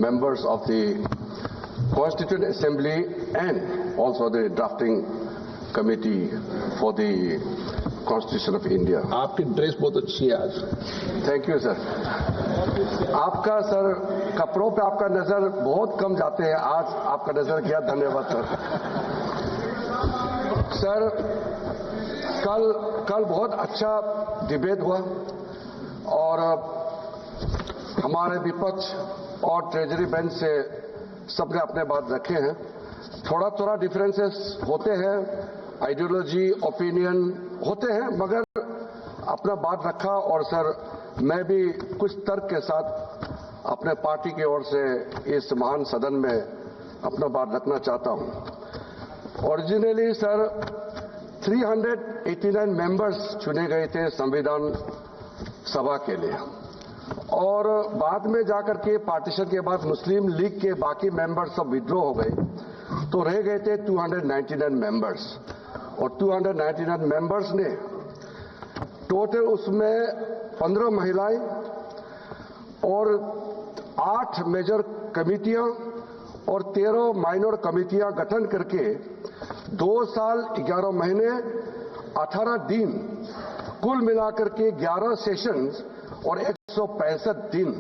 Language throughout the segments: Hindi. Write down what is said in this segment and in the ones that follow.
members of the Constituent Assembly and also the drafting committee for the Constitution of India. आपकी ड्रेस बहुत अच्छी है आज। Thank you sir. आपका सर कपड़ों पे आपका नजर बहुत कम जाते हैं, आज आपका नजर गया, धन्यवाद सर। सर कल बहुत अच्छा डिबेट हुआ और हमारे विपक्ष और ट्रेजरी बेंच से सबने अपने बात रखे हैं। थोड़ा डिफरेंसेस होते हैं, आइडियोलॉजी ओपिनियन होते हैं, मगर अपना बात रखा और सर मैं भी कुछ तर्क के साथ अपने पार्टी की ओर से इस महान सदन में अपना बात रखना चाहता हूं। ओरिजिनली सर 389 मेंबर्स चुने गए थे संविधान सभा के लिए और बाद में जाकर के पार्टीशन के बाद मुस्लिम लीग के बाकी मेंबर्स सब विड्रॉ हो गए तो रह गए थे 299 मेंबर्स और 299 मेंबर्स ने टोटल उसमें 15 महिलाएं और 8 मेजर कमेटियां और 13 माइनर कमेटियां गठन करके 2 साल 11 महीने 18 दिन कुल मिलाकर के 11 सेशंस और 165 दिन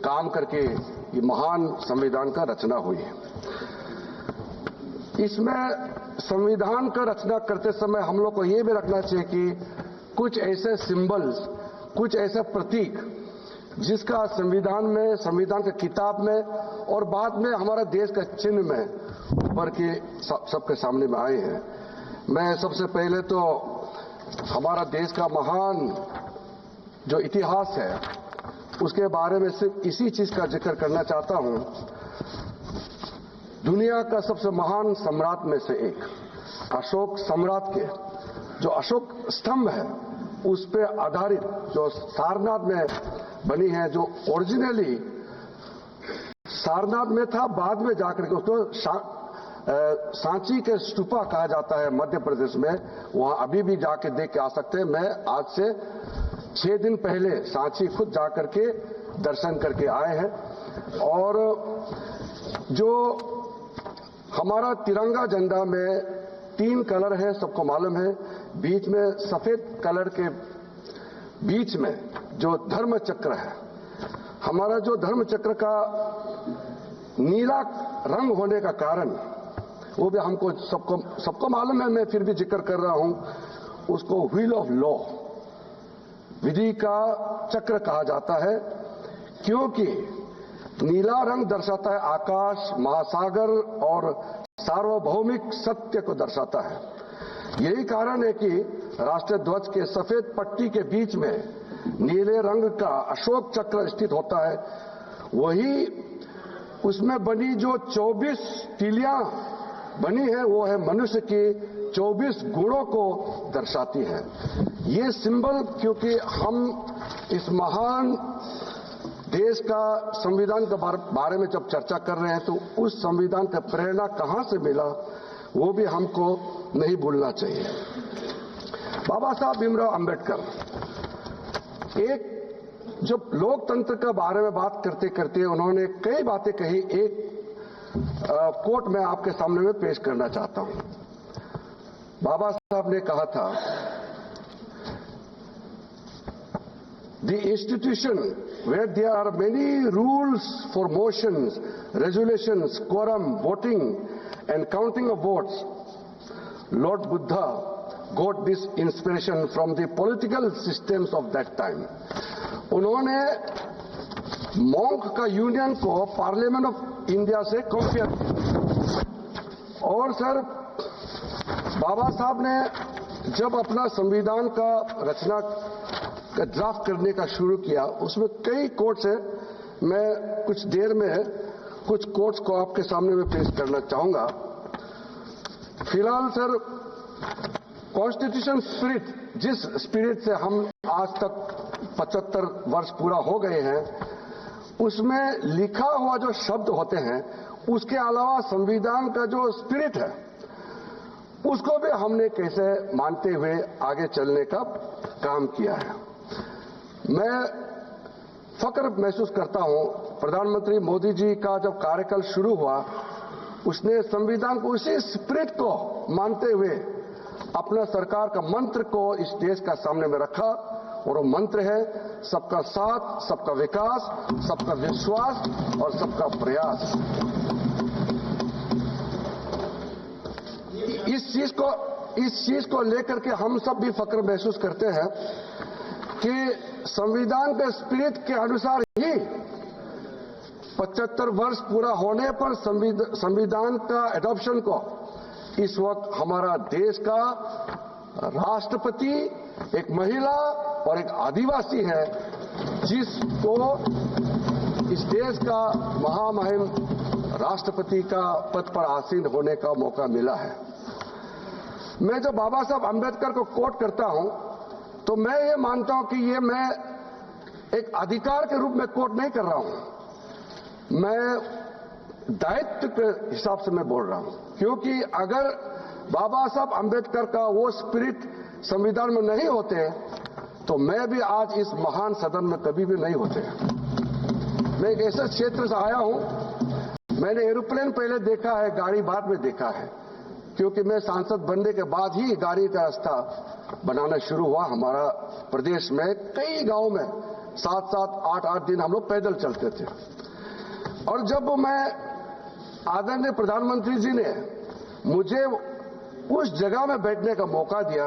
काम करके ये महान संविधान का रचना हुई है। इसमें संविधान का रचना करते समय हम लोग को ये भी रखना चाहिए कि कुछ ऐसे सिंबल्स, कुछ ऐसे प्रतीक जिसका संविधान में, संविधान के किताब में और बाद में हमारा देश का चिन्ह में उभर के सबके सामने में आए हैं। मैं सबसे पहले तो हमारा देश का महान जो इतिहास है उसके बारे में सिर्फ इसी चीज का जिक्र करना चाहता हूं। दुनिया का सबसे महान सम्राट में से एक अशोक सम्राट के जो अशोक स्तंभ है उस पर आधारित जो सारनाथ में बनी है, जो ओरिजिनली सारनाथ में था, बाद में जाकर के उसको सांची के स्तूपा कहा जाता है मध्य प्रदेश में। वहां अभी भी जाके देख के आ सकते हैं। मैं आज से 6 दिन पहले सांची खुद जाकर के दर्शन करके आए हैं और जो हमारा तिरंगा झंडा में 3 कलर है, सबको मालूम है। बीच में सफेद कलर के बीच में जो धर्म चक्र है, हमारा जो धर्म चक्र का नीला रंग होने का कारण वो भी हमको सबको मालूम है, मैं फिर भी जिक्र कर रहा हूं। उसको व्हील ऑफ लॉ, विधि का चक्र कहा जाता है, क्योंकि नीला रंग दर्शाता है आकाश, महासागर और सार्वभौमिक सत्य को दर्शाता है। यही कारण है कि राष्ट्रीय ध्वज के सफेद पट्टी के बीच में नीले रंग का अशोक चक्र स्थित होता है। वही उसमें बनी जो 24 तीलियां बनी है वो है मनुष्य की 24 गुणों को दर्शाती है। ये सिंबल, क्योंकि हम इस महान देश का संविधान के बारे में जब चर्चा कर रहे हैं तो उस संविधान का प्रेरणा कहां से मिला वो भी हमको नहीं भूलना चाहिए। बाबा साहब भीमराव अंबेडकर एक जब लोकतंत्र के बारे में बात करते करते उन्होंने कई बातें कही। एक कोट मैं आपके सामने में पेश करना चाहता हूं। बाबा साहब ने कहा था, The institution where there are many rules for motions, resolutions, quorum, voting and counting of votes. Lord Buddha got this inspiration from the political systems of that time. उन्होंने मॉन्क का यूनियन को पार्लियामेंट ऑफ इंडिया से कंपेयर किया। और सर बाबा साहब ने जब अपना संविधान का रचना का ड्राफ्ट करने का शुरू किया, उसमें कई कोट्स है। मैं कुछ देर में कुछ कोट्स को आपके सामने में पेश करना चाहूंगा। फिलहाल सर कॉन्स्टिट्यूशन स्पिरिट, जिस स्पिरिट से हम आज तक 75 वर्ष पूरा हो गए हैं, उसमें लिखा हुआ जो शब्द होते हैं उसके अलावा संविधान का जो स्पिरिट है उसको भी हमने कैसे मानते हुए आगे चलने का काम किया है। मैं फख्र महसूस करता हूं, प्रधानमंत्री मोदी जी का जब कार्यकाल शुरू हुआ, उसने संविधान को उसी स्पिरिट को मानते हुए अपना सरकार का मंत्र को इस देश का सामने में रखा, और वो मंत्र है सबका साथ, सबका विकास, सबका विश्वास और सबका प्रयास। इस चीज को लेकर के हम सब भी फख्र महसूस करते हैं कि संविधान के स्पिरिट के अनुसार ही 75 वर्ष पूरा होने पर संविधान का एडॉप्शन को इस वक्त हमारा देश का राष्ट्रपति एक महिला और एक आदिवासी है, जिसको इस देश का महामहिम राष्ट्रपति का पद पर आसीन होने का मौका मिला है। मैं जब बाबा साहब अंबेडकर को कोट करता हूं, तो मैं ये मानता हूं कि ये मैं एक अधिकार के रूप में कोट नहीं कर रहा हूं, मैं दायित्व के हिसाब से मैं बोल रहा हूं। क्योंकि अगर बाबा साहब अंबेडकर का वो स्पिरिट संविधान में नहीं होते, तो मैं भी आज इस महान सदन में कभी भी नहीं होते। मैं एक ऐसे क्षेत्र से आया हूं, मैंने एरोप्लेन पहले देखा है, गाड़ी बाद में देखा है, क्योंकि मैं सांसद बनने के बाद ही गाड़ी का रास्ता बनाना शुरू हुआ। हमारा प्रदेश में कई गांव में 7-7, 8-8 दिन हम लोग पैदल चलते थे। और जब मैं आदरणीय प्रधानमंत्री जी ने मुझे उस जगह में बैठने का मौका दिया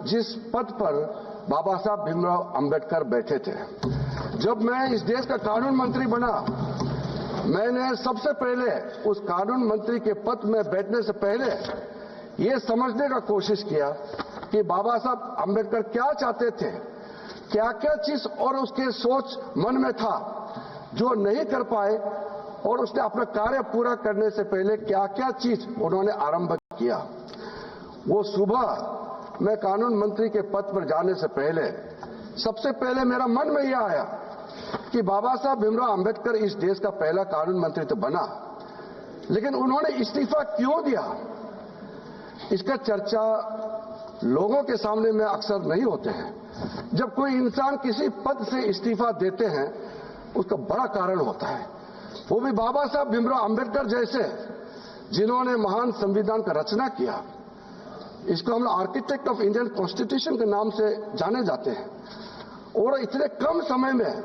जिस पद पर बाबा साहब भीमराव अंबेडकर बैठे थे, जब मैं इस देश का कानून मंत्री बना, मैंने सबसे पहले उस कानून मंत्री के पद में बैठने से पहले ये समझने का कोशिश किया कि बाबा साहब अंबेडकर क्या चाहते थे, क्या क्या चीज और उसके सोच मन में था जो नहीं कर पाए, और उसने अपना कार्य पूरा करने से पहले क्या क्या चीज उन्होंने आरंभ किया। वो सुबह मैं कानून मंत्री के पद पर जाने से पहले सबसे पहले मेरा मन में यह आया कि बाबा साहब भीमराव अंबेडकर इस देश का पहला कानून मंत्री तो बना, लेकिन उन्होंने इस्तीफा क्यों दिया, इसका चर्चा लोगों के सामने में अक्सर नहीं होते हैं। जब कोई इंसान किसी पद से इस्तीफा देते हैं, उसका बड़ा कारण होता है, वो भी बाबा साहब भीमराव अंबेडकर जैसे, जिन्होंने महान संविधान का रचना किया। इसको हम आर्किटेक्ट ऑफ इंडियन कॉन्स्टिट्यूशन के नाम से जाने जाते हैं, और इतने कम समय में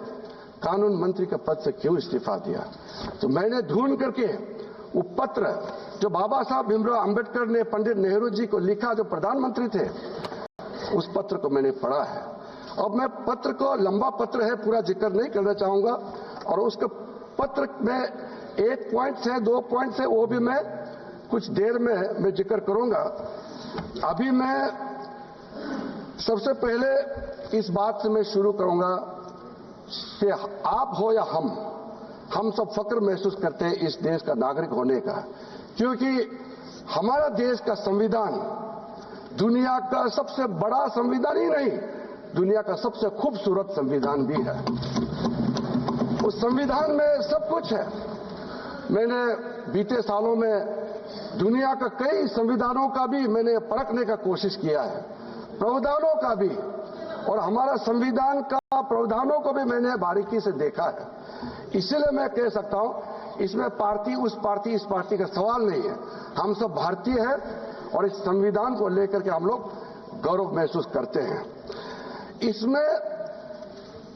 कानून मंत्री के पद से क्यों इस्तीफा दिया। तो मैंने ढूंढ करके वो पत्र जो बाबा साहब भीमराव अंबेडकर ने पंडित नेहरू जी को लिखा, जो प्रधानमंत्री थे, उस पत्र को मैंने पढ़ा है। अब मैं पत्र को, लंबा पत्र है, पूरा जिक्र नहीं करना चाहूंगा, और उसके पत्र में 1 पॉइंट है, 2 पॉइंट है, वो भी मैं कुछ देर में मैं जिक्र करूंगा। अभी मैं सबसे पहले इस बात से मैं शुरू करूंगा कि आप हो या हम सब फख्र महसूस करते हैं इस देश का नागरिक होने का, क्योंकि हमारा देश का संविधान दुनिया का सबसे बड़ा संविधान ही नहीं, दुनिया का सबसे खूबसूरत संविधान भी है। उस संविधान में सब कुछ है। मैंने बीते सालों में दुनिया का कई संविधानों का भी मैंने परखने का कोशिश किया है, प्रावधानों का भी, और हमारा संविधान का प्रावधानों को भी मैंने बारीकी से देखा है। इसलिए मैं कह सकता हूं, इसमें पार्टी उस पार्टी इस पार्टी का सवाल नहीं है, हम सब भारतीय हैं, और इस संविधान को लेकर के हम लोग गौरव महसूस करते हैं। इसमें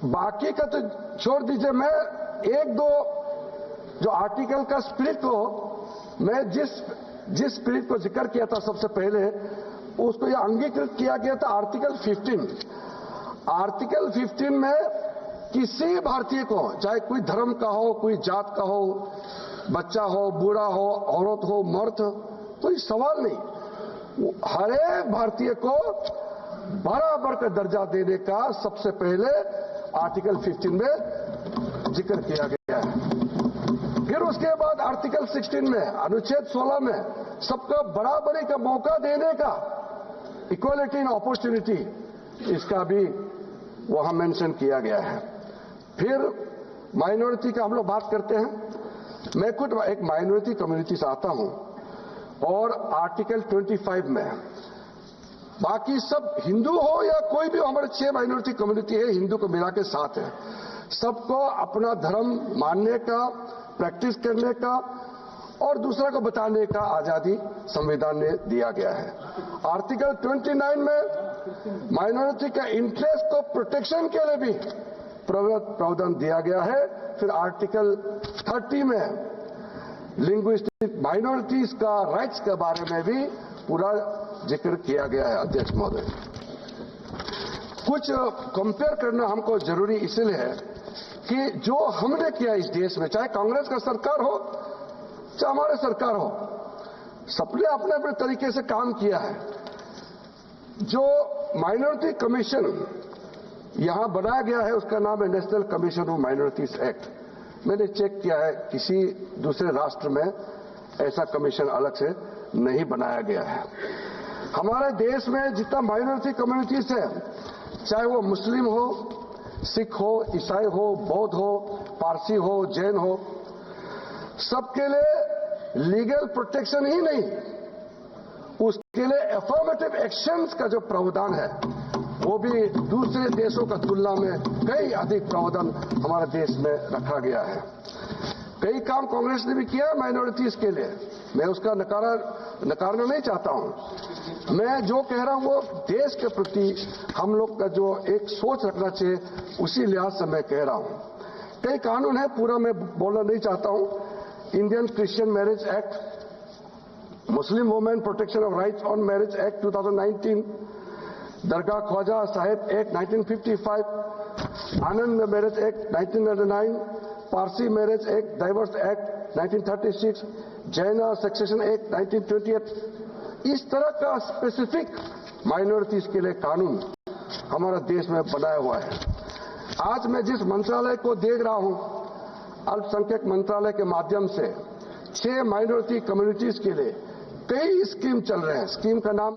बाकी का तो छोड़ दीजिए, मैं 1-2 जो आर्टिकल का स्पिरिट को, मैं जिस स्पिरिट को जिक्र किया था सबसे पहले, उसको यह अंगीकृत किया गया था आर्टिकल 15। आर्टिकल 15 में किसी भारतीय को, चाहे कोई धर्म का हो, कोई जात का हो, बच्चा हो, बूढ़ा हो, औरत हो, मर्द हो, कोई सवाल नहीं, हर एक भारतीय को बराबर का दर्जा देने का सबसे पहले आर्टिकल 15 में जिक्र किया गया है। फिर उसके बाद आर्टिकल 16 में, अनुच्छेद 16 में सबको बराबरी का मौका देने का, इक्वालिटी इन अपॉर्चुनिटी, इसका भी वहां मेंशन किया गया है। फिर माइनॉरिटी का हम लोग बात करते हैं। मैं खुद एक माइनॉरिटी कम्युनिटी से आता हूं, और आर्टिकल 25 में बाकी सब हिंदू हो या कोई भी, हमारे 6 माइनॉरिटी कम्युनिटी है, हिंदू को मिला के 7 है, सबको अपना धर्म मानने का, प्रैक्टिस करने का और दूसरे को बताने का आजादी संविधान ने दिया गया है। आर्टिकल 29 में माइनॉरिटी का इंटरेस्ट को प्रोटेक्शन के लिए भी प्रावधान दिया गया है। फिर आर्टिकल 30 में लिंग्विस्टिक माइनॉरिटीज का राइट्स के बारे में भी पूरा जिक्र किया गया है। अध्यक्ष महोदय, कुछ कंपेयर करना हमको जरूरी इसलिए है कि जो हमने किया इस देश में, चाहे कांग्रेस का सरकार हो चाहे हमारे सरकार हो, सबने अपने अपने तरीके से काम किया है। जो माइनॉरिटी कमीशन यहां बनाया गया है उसका नाम है national commission of minorities act. मैंने चेक किया है, किसी दूसरे राष्ट्र में ऐसा कमीशन अलग से नहीं बनाया गया है। हमारे देश में जितना माइनॉरिटी कम्युनिटीज है, चाहे वो मुस्लिम हो, सिख हो, ईसाई हो, बौद्ध हो, पारसी हो, जैन हो, सबके लिए लीगल प्रोटेक्शन ही नहीं, उसके लिए एफर्मेटिव एक्शंस का जो प्रावधान है वो भी दूसरे देशों का तुलना में कई अधिक प्रावधान हमारे देश में रखा गया है। कई काम कांग्रेस ने भी किया है माइनॉरिटीज के लिए, मैं उसका नकारना नहीं चाहता हूं। मैं जो कह रहा हूं वो देश के प्रति हम लोग का जो एक सोच रखना चाहिए उसी लिहाज से मैं कह रहा हूं। कई कानून है, पूरा मैं बोलना नहीं चाहता हूं। Indian Christian marriage act, Muslim women protection of rights on marriage act 2019, Dargah Khwaja Sahib act 1955, Anand marriage act 1999, Parsi marriage act, divorce act 1936, Jain succession act 1928। इस तरह का स्पेसिफिक माइनॉरिटीज के लिए कानून हमारा देश में बनाया हुआ है। आज मैं जिस मंत्रालय को देख रहा हूं, अल्पसंख्यक मंत्रालय के माध्यम से 6 माइनॉरिटी कम्युनिटीज के लिए कई स्कीम चल रहे हैं। स्कीम का नाम